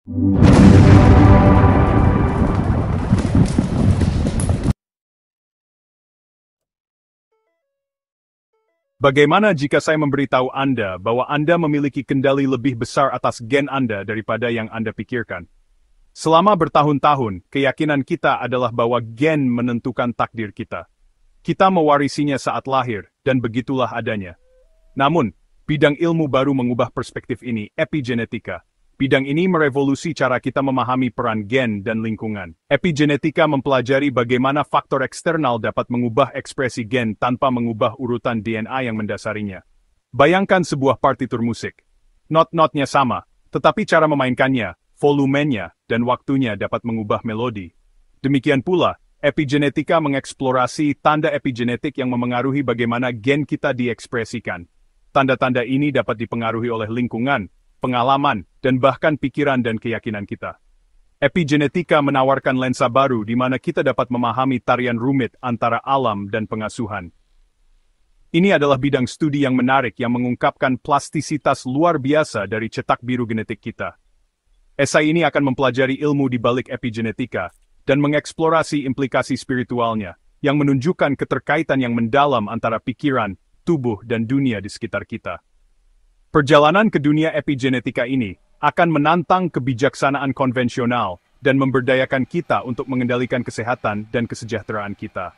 Bagaimana jika saya memberitahu Anda bahwa Anda memiliki kendali lebih besar atas gen Anda daripada yang Anda pikirkan? Selama bertahun-tahun, keyakinan kita adalah bahwa gen menentukan takdir kita. Kita mewarisinya saat lahir, dan begitulah adanya. Namun, bidang ilmu baru mengubah perspektif ini, epigenetika. Bidang ini merevolusi cara kita memahami peran gen dan lingkungan. Epigenetika mempelajari bagaimana faktor eksternal dapat mengubah ekspresi gen tanpa mengubah urutan DNA yang mendasarinya. Bayangkan sebuah partitur musik. Not-notnya sama, tetapi cara memainkannya, volumenya, dan waktunya dapat mengubah melodi. Demikian pula, epigenetika mengeksplorasi tanda epigenetik yang memengaruhi bagaimana gen kita diekspresikan. Tanda-tanda ini dapat dipengaruhi oleh lingkungan, pengalaman, dan bahkan pikiran dan keyakinan kita. Epigenetika menawarkan lensa baru di mana kita dapat memahami tarian rumit antara alam dan pengasuhan. Ini adalah bidang studi yang menarik yang mengungkapkan plastisitas luar biasa dari cetak biru genetik kita. Esai ini akan mempelajari ilmu di balik epigenetika dan mengeksplorasi implikasi spiritualnya yang menunjukkan keterkaitan yang mendalam antara pikiran, tubuh, dan dunia di sekitar kita. Perjalanan ke dunia epigenetika ini akan menantang kebijaksanaan konvensional dan memberdayakan kita untuk mengendalikan kesehatan dan kesejahteraan kita.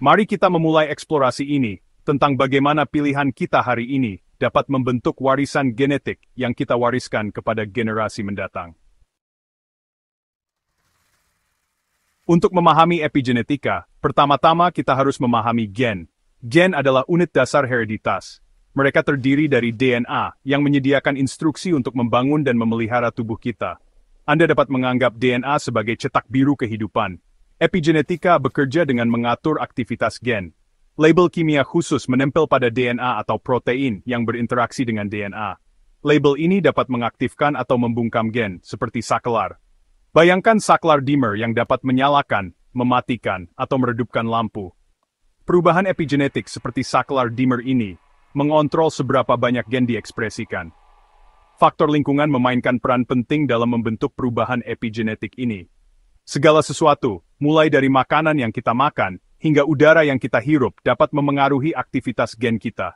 Mari kita memulai eksplorasi ini tentang bagaimana pilihan kita hari ini dapat membentuk warisan genetik yang kita wariskan kepada generasi mendatang. Untuk memahami epigenetika, pertama-tama kita harus memahami gen. Gen adalah unit dasar hereditas. Mereka terdiri dari DNA yang menyediakan instruksi untuk membangun dan memelihara tubuh kita. Anda dapat menganggap DNA sebagai cetak biru kehidupan. Epigenetika bekerja dengan mengatur aktivitas gen. Label kimia khusus menempel pada DNA atau protein yang berinteraksi dengan DNA. Label ini dapat mengaktifkan atau membungkam gen, seperti saklar. Bayangkan saklar dimmer yang dapat menyalakan, mematikan, atau meredupkan lampu. Perubahan epigenetik seperti saklar dimmer ini mengontrol seberapa banyak gen diekspresikan. Faktor lingkungan memainkan peran penting dalam membentuk perubahan epigenetik ini. Segala sesuatu, mulai dari makanan yang kita makan, hingga udara yang kita hirup dapat memengaruhi aktivitas gen kita.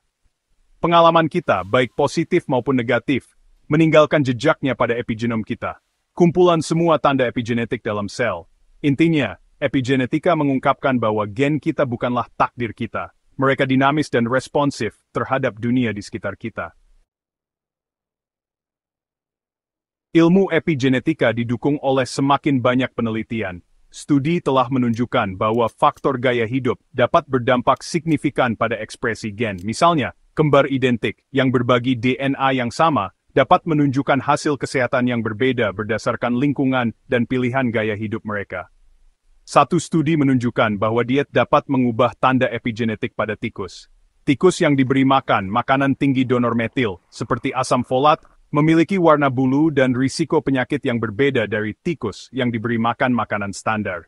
Pengalaman kita, baik positif maupun negatif, meninggalkan jejaknya pada epigenom kita. Kumpulan semua tanda epigenetik dalam sel. Intinya, epigenetika mengungkapkan bahwa gen kita bukanlah takdir kita. Mereka dinamis dan responsif terhadap dunia di sekitar kita. Ilmu epigenetika didukung oleh semakin banyak penelitian. Studi telah menunjukkan bahwa faktor gaya hidup dapat berdampak signifikan pada ekspresi gen. Misalnya, kembar identik yang berbagi DNA yang sama dapat menunjukkan hasil kesehatan yang berbeda berdasarkan lingkungan dan pilihan gaya hidup mereka. Satu studi menunjukkan bahwa diet dapat mengubah tanda epigenetik pada tikus. Tikus yang diberi makan makanan tinggi donor metil, seperti asam folat, memiliki warna bulu dan risiko penyakit yang berbeda dari tikus yang diberi makan makanan standar.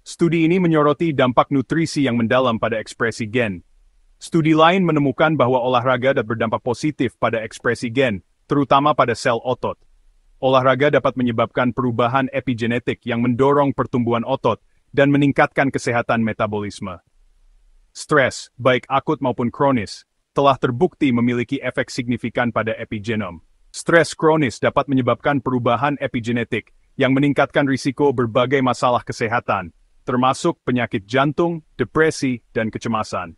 Studi ini menyoroti dampak nutrisi yang mendalam pada ekspresi gen. Studi lain menemukan bahwa olahraga dapat berdampak positif pada ekspresi gen, terutama pada sel otot. Olahraga dapat menyebabkan perubahan epigenetik yang mendorong pertumbuhan otot dan meningkatkan kesehatan metabolisme. Stres, baik akut maupun kronis, telah terbukti memiliki efek signifikan pada epigenom. Stres kronis dapat menyebabkan perubahan epigenetik yang meningkatkan risiko berbagai masalah kesehatan, termasuk penyakit jantung, depresi, dan kecemasan.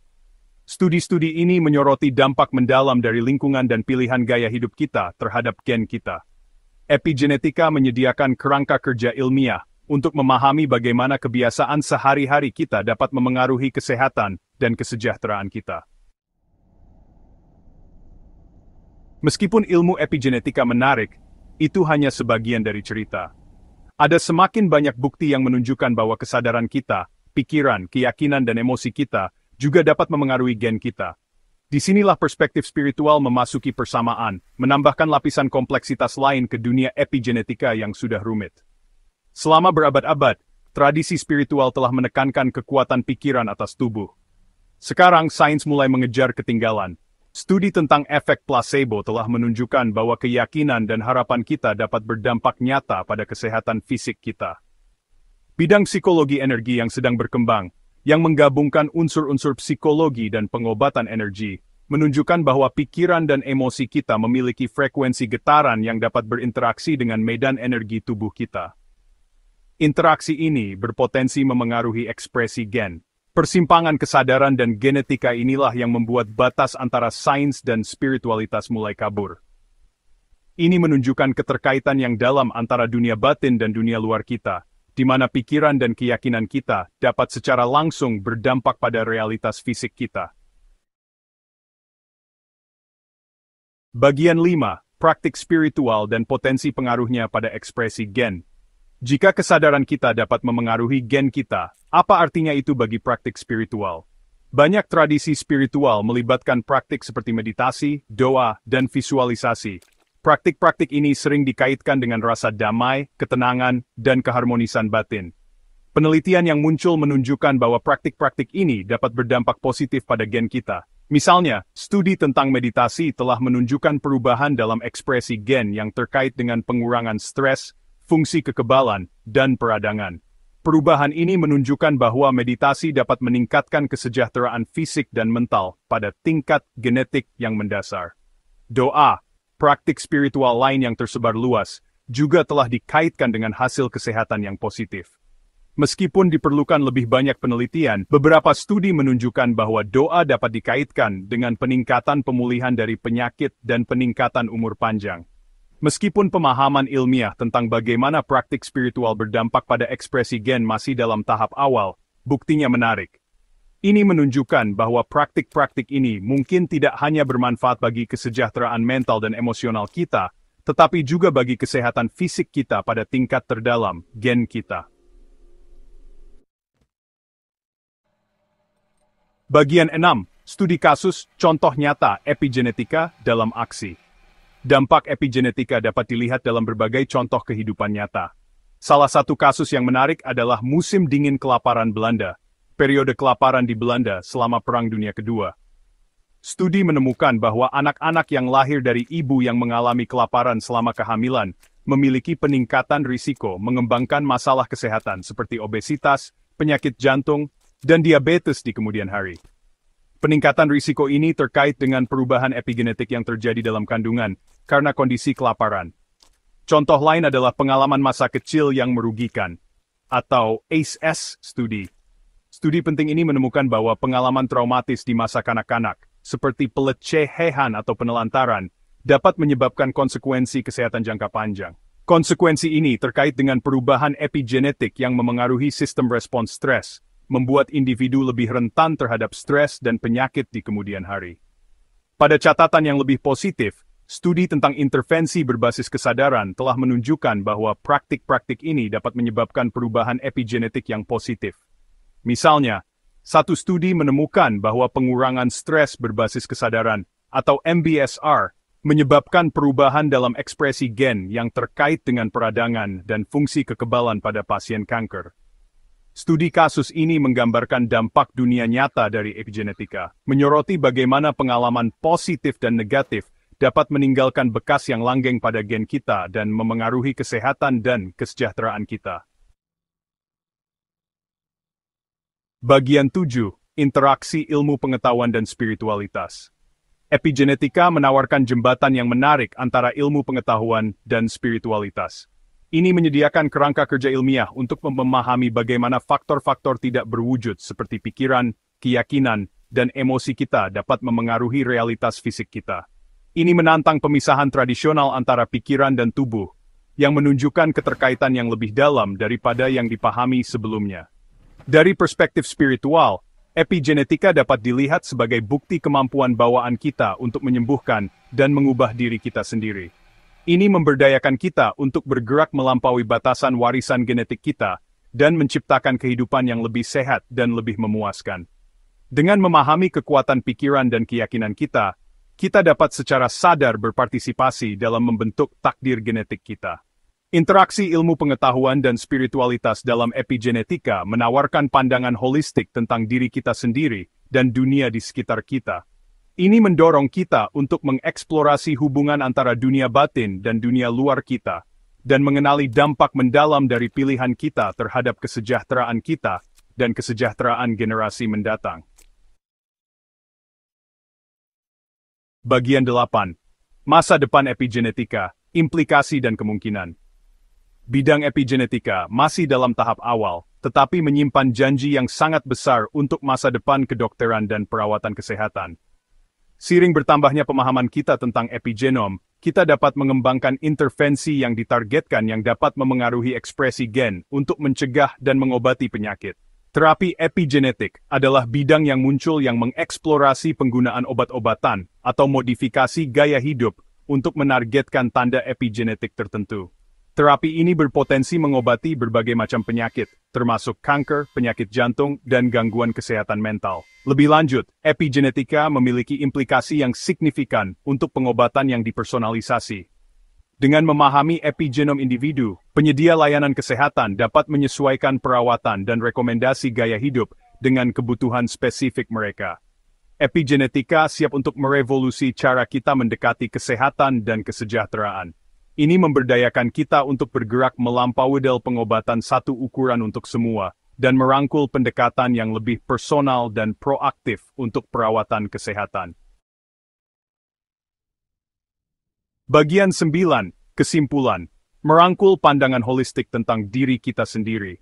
Studi-studi ini menyoroti dampak mendalam dari lingkungan dan pilihan gaya hidup kita terhadap gen kita. Epigenetika menyediakan kerangka kerja ilmiah untuk memahami bagaimana kebiasaan sehari-hari kita dapat memengaruhi kesehatan dan kesejahteraan kita. Meskipun ilmu epigenetika menarik, itu hanya sebagian dari cerita. Ada semakin banyak bukti yang menunjukkan bahwa kesadaran kita, pikiran, keyakinan, dan emosi kita juga dapat memengaruhi gen kita. Disinilah perspektif spiritual memasuki persamaan, menambahkan lapisan kompleksitas lain ke dunia epigenetika yang sudah rumit. Selama berabad-abad, tradisi spiritual telah menekankan kekuatan pikiran atas tubuh. Sekarang sains mulai mengejar ketinggalan. Studi tentang efek placebo telah menunjukkan bahwa keyakinan dan harapan kita dapat berdampak nyata pada kesehatan fisik kita. Bidang psikologi energi yang sedang berkembang, yang menggabungkan unsur-unsur psikologi dan pengobatan energi, menunjukkan bahwa pikiran dan emosi kita memiliki frekuensi getaran yang dapat berinteraksi dengan medan energi tubuh kita. Interaksi ini berpotensi memengaruhi ekspresi gen. Persimpangan kesadaran dan genetika inilah yang membuat batas antara sains dan spiritualitas mulai kabur. Ini menunjukkan keterkaitan yang dalam antara dunia batin dan dunia luar kita, di mana pikiran dan keyakinan kita dapat secara langsung berdampak pada realitas fisik kita. Bagian 5. Praktik spiritual dan potensi pengaruhnya pada ekspresi gen. Jika kesadaran kita dapat memengaruhi gen kita, apa artinya itu bagi praktik spiritual? Banyak tradisi spiritual melibatkan praktik seperti meditasi, doa, dan visualisasi. Praktik-praktik ini sering dikaitkan dengan rasa damai, ketenangan, dan keharmonisan batin. Penelitian yang muncul menunjukkan bahwa praktik-praktik ini dapat berdampak positif pada gen kita. Misalnya, studi tentang meditasi telah menunjukkan perubahan dalam ekspresi gen yang terkait dengan pengurangan stres, fungsi kekebalan, dan peradangan. Perubahan ini menunjukkan bahwa meditasi dapat meningkatkan kesejahteraan fisik dan mental pada tingkat genetik yang mendasar. Doa, praktik spiritual lain yang tersebar luas, juga telah dikaitkan dengan hasil kesehatan yang positif. Meskipun diperlukan lebih banyak penelitian, beberapa studi menunjukkan bahwa doa dapat dikaitkan dengan peningkatan pemulihan dari penyakit dan peningkatan umur panjang. Meskipun pemahaman ilmiah tentang bagaimana praktik spiritual berdampak pada ekspresi gen masih dalam tahap awal, buktinya menarik. Ini menunjukkan bahwa praktik-praktik ini mungkin tidak hanya bermanfaat bagi kesejahteraan mental dan emosional kita, tetapi juga bagi kesehatan fisik kita pada tingkat terdalam, gen kita. Bagian 6. Studi kasus, contoh nyata epigenetika dalam aksi. Dampak epigenetika dapat dilihat dalam berbagai contoh kehidupan nyata. Salah satu kasus yang menarik adalah musim dingin kelaparan Belanda. Periode kelaparan di Belanda selama Perang Dunia Kedua. Studi menemukan bahwa anak-anak yang lahir dari ibu yang mengalami kelaparan selama kehamilan memiliki peningkatan risiko mengembangkan masalah kesehatan seperti obesitas, penyakit jantung, dan diabetes di kemudian hari. Peningkatan risiko ini terkait dengan perubahan epigenetik yang terjadi dalam kandungan karena kondisi kelaparan. Contoh lain adalah pengalaman masa kecil yang merugikan, atau ACE studi. Studi penting ini menemukan bahwa pengalaman traumatis di masa kanak-kanak, seperti pelecehan atau penelantaran, dapat menyebabkan konsekuensi kesehatan jangka panjang. Konsekuensi ini terkait dengan perubahan epigenetik yang memengaruhi sistem respons stres, membuat individu lebih rentan terhadap stres dan penyakit di kemudian hari. Pada catatan yang lebih positif, studi tentang intervensi berbasis kesadaran telah menunjukkan bahwa praktik-praktik ini dapat menyebabkan perubahan epigenetik yang positif. Misalnya, satu studi menemukan bahwa pengurangan stres berbasis kesadaran, atau MBSR, menyebabkan perubahan dalam ekspresi gen yang terkait dengan peradangan dan fungsi kekebalan pada pasien kanker. Studi kasus ini menggambarkan dampak dunia nyata dari epigenetika, menyoroti bagaimana pengalaman positif dan negatif dapat meninggalkan bekas yang langgeng pada gen kita dan memengaruhi kesehatan dan kesejahteraan kita. Bagian 7. Interaksi ilmu pengetahuan dan spiritualitas. Epigenetika menawarkan jembatan yang menarik antara ilmu pengetahuan dan spiritualitas. Ini menyediakan kerangka kerja ilmiah untuk memahami bagaimana faktor-faktor tidak berwujud seperti pikiran, keyakinan, dan emosi kita dapat memengaruhi realitas fisik kita. Ini menantang pemisahan tradisional antara pikiran dan tubuh, yang menunjukkan keterkaitan yang lebih dalam daripada yang dipahami sebelumnya. Dari perspektif spiritual, epigenetika dapat dilihat sebagai bukti kemampuan bawaan kita untuk menyembuhkan dan mengubah diri kita sendiri. Ini memberdayakan kita untuk bergerak melampaui batasan warisan genetik kita dan menciptakan kehidupan yang lebih sehat dan lebih memuaskan. Dengan memahami kekuatan pikiran dan keyakinan kita, kita dapat secara sadar berpartisipasi dalam membentuk takdir genetik kita. Interaksi ilmu pengetahuan dan spiritualitas dalam epigenetika menawarkan pandangan holistik tentang diri kita sendiri dan dunia di sekitar kita. Ini mendorong kita untuk mengeksplorasi hubungan antara dunia batin dan dunia luar kita, dan mengenali dampak mendalam dari pilihan kita terhadap kesejahteraan kita dan kesejahteraan generasi mendatang. Bagian 8. Masa depan epigenetika, implikasi dan kemungkinan. Bidang epigenetika masih dalam tahap awal, tetapi menyimpan janji yang sangat besar untuk masa depan kedokteran dan perawatan kesehatan. Seiring bertambahnya pemahaman kita tentang epigenom, kita dapat mengembangkan intervensi yang ditargetkan yang dapat memengaruhi ekspresi gen untuk mencegah dan mengobati penyakit. Terapi epigenetik adalah bidang yang muncul yang mengeksplorasi penggunaan obat-obatan atau modifikasi gaya hidup untuk menargetkan tanda epigenetik tertentu. Terapi ini berpotensi mengobati berbagai macam penyakit, termasuk kanker, penyakit jantung, dan gangguan kesehatan mental. Lebih lanjut, epigenetika memiliki implikasi yang signifikan untuk pengobatan yang dipersonalisasi. Dengan memahami epigenom individu, penyedia layanan kesehatan dapat menyesuaikan perawatan dan rekomendasi gaya hidup dengan kebutuhan spesifik mereka. Epigenetika siap untuk merevolusi cara kita mendekati kesehatan dan kesejahteraan. Ini memberdayakan kita untuk bergerak melampaui model pengobatan satu ukuran untuk semua, dan merangkul pendekatan yang lebih personal dan proaktif untuk perawatan kesehatan. Bagian 9. Kesimpulan. Merangkul pandangan holistik tentang diri kita sendiri.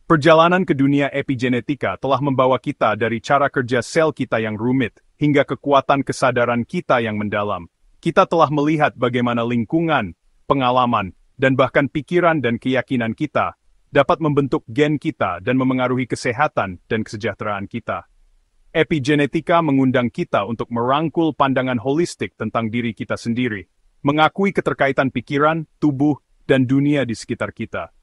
Perjalanan ke dunia epigenetika telah membawa kita dari cara kerja sel kita yang rumit, hingga kekuatan kesadaran kita yang mendalam. Kita telah melihat bagaimana lingkungan, pengalaman, dan bahkan pikiran dan keyakinan kita dapat membentuk gen kita dan memengaruhi kesehatan dan kesejahteraan kita. Epigenetika mengundang kita untuk merangkul pandangan holistik tentang diri kita sendiri, mengakui keterkaitan pikiran, tubuh, dan dunia di sekitar kita.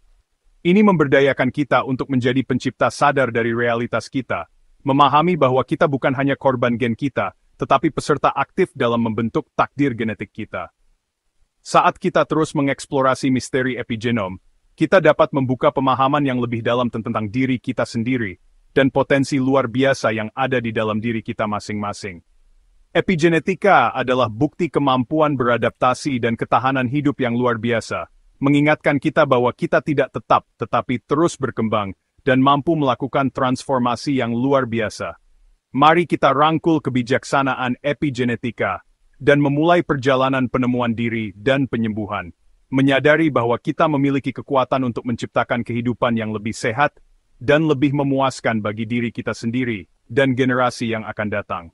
Ini memberdayakan kita untuk menjadi pencipta sadar dari realitas kita, memahami bahwa kita bukan hanya korban gen kita, tetapi peserta aktif dalam membentuk takdir genetik kita. Saat kita terus mengeksplorasi misteri epigenom, kita dapat membuka pemahaman yang lebih dalam tentang diri kita sendiri, dan potensi luar biasa yang ada di dalam diri kita masing-masing. Epigenetika adalah bukti kemampuan beradaptasi dan ketahanan hidup yang luar biasa, mengingatkan kita bahwa kita tidak tetap tetapi terus berkembang, dan mampu melakukan transformasi yang luar biasa. Mari kita rangkul kebijaksanaan epigenetika, dan memulai perjalanan penemuan diri dan penyembuhan, menyadari bahwa kita memiliki kekuatan untuk menciptakan kehidupan yang lebih sehat dan lebih memuaskan bagi diri kita sendiri dan generasi yang akan datang.